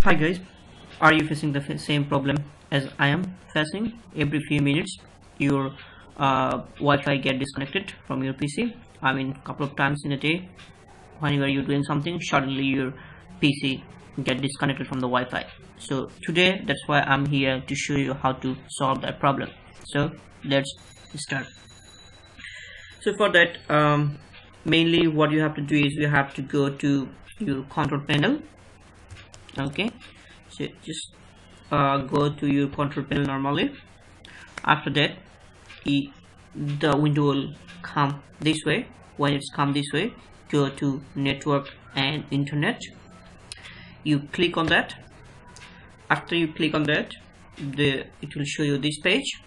Hi guys, are you facing the same problem as I am facing? Every few minutes your Wi-Fi get disconnected from your PC. I mean, couple of times in a day. Whenever you're doing something, suddenly your PC get disconnected from the Wi-Fi. So today, that's why I'm here to show you how to solve that problem. So let's start. So for that, mainly what you have to do is you have to go to your control panel. Okay, so just go to your control panel normally. After that, the window will come this way. When it's come this way, go to network and internet. You click on that. After you click on that, it will show you this page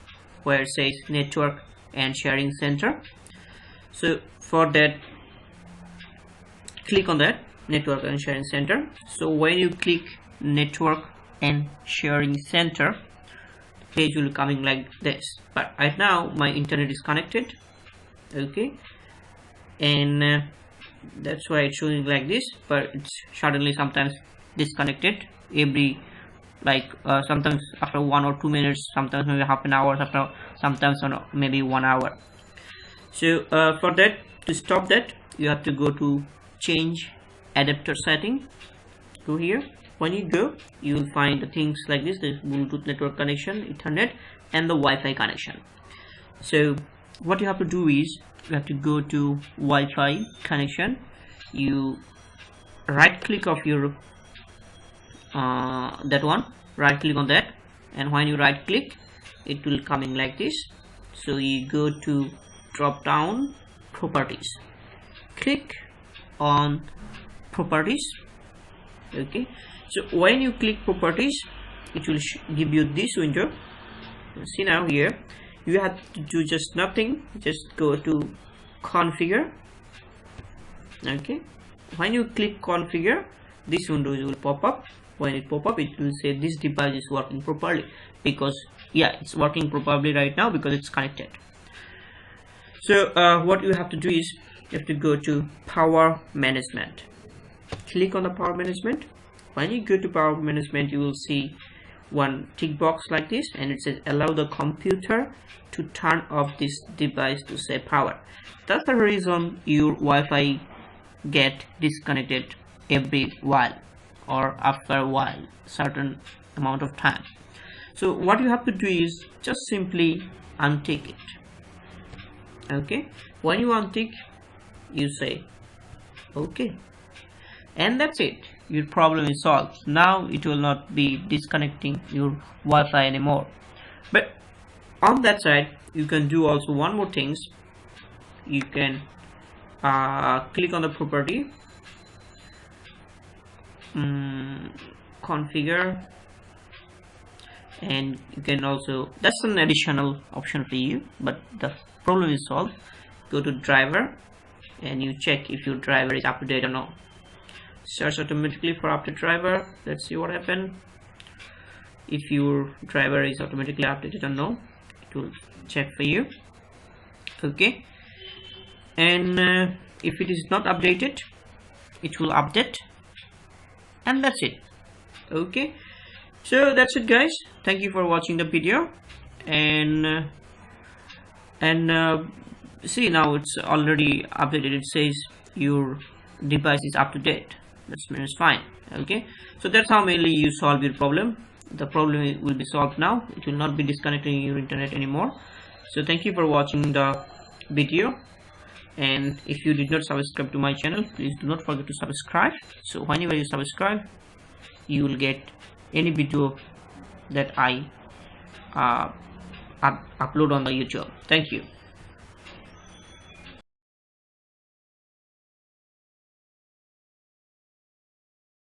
where it says network and sharing center. So for that, click on that network and sharing center. So when you click network and sharing center, the page will coming like this. But right now my internet is connected, okay, and that's why it's showing like this, but it's suddenly sometimes disconnected every sometimes after 1 or 2 minutes, sometimes maybe half an hour after, sometimes maybe 1 hour. So for that, to stop that, you have to go to change adapter setting. Go here. When you go, you will find the things like this: the Bluetooth network connection, Ethernet, and the Wi-Fi connection. So what you have to do is you have to go to Wi-Fi connection. You right click of your that one, right click on that, and when you right click, it will coming like this. So you go to drop down properties, click on properties. Okay, so when you click properties, it will give you this window. See, now here you have to do just nothing, just go to configure. Okay, when you click configure, this window will pop up. When it pop up, it will say this device is working properly, because yeah, it's working properly right now because it's connected. So what you have to do is you have to go to power management. Click on the power management. When you go to power management, you will see one tick box like this, and it says allow the computer to turn off this device to save power. That's the reason your Wi-Fi get disconnected every while or after a while, certain amount of time. So what you have to do is just simply untick it. Okay, when you untick, you say okay, and that's it. Your problem is solved. Now it will not be disconnecting your Wi-Fi anymore. But on that side, you can do also one more things. You can click on the property, configure, and you can also, that's an additional option for you, but the problem is solved. Go to driver and you check if your driver is up to date or not. Search automatically for update driver. Let's see what happened. If your driver is automatically updated or no, it will check for you. Okay, and if it is not updated, it will update, and that's it. Okay, so that's it guys. Thank you for watching the video, and see, now it's already updated. It says your device is up to date. That means fine. Okay, so that's how mainly you solve your problem. The problem will be solved now. It will not be disconnecting your internet anymore. So thank you for watching the video, and if you did not subscribe to my channel, please do not forget to subscribe. So whenever you subscribe, you will get any video that I upload on the YouTube. Thank you.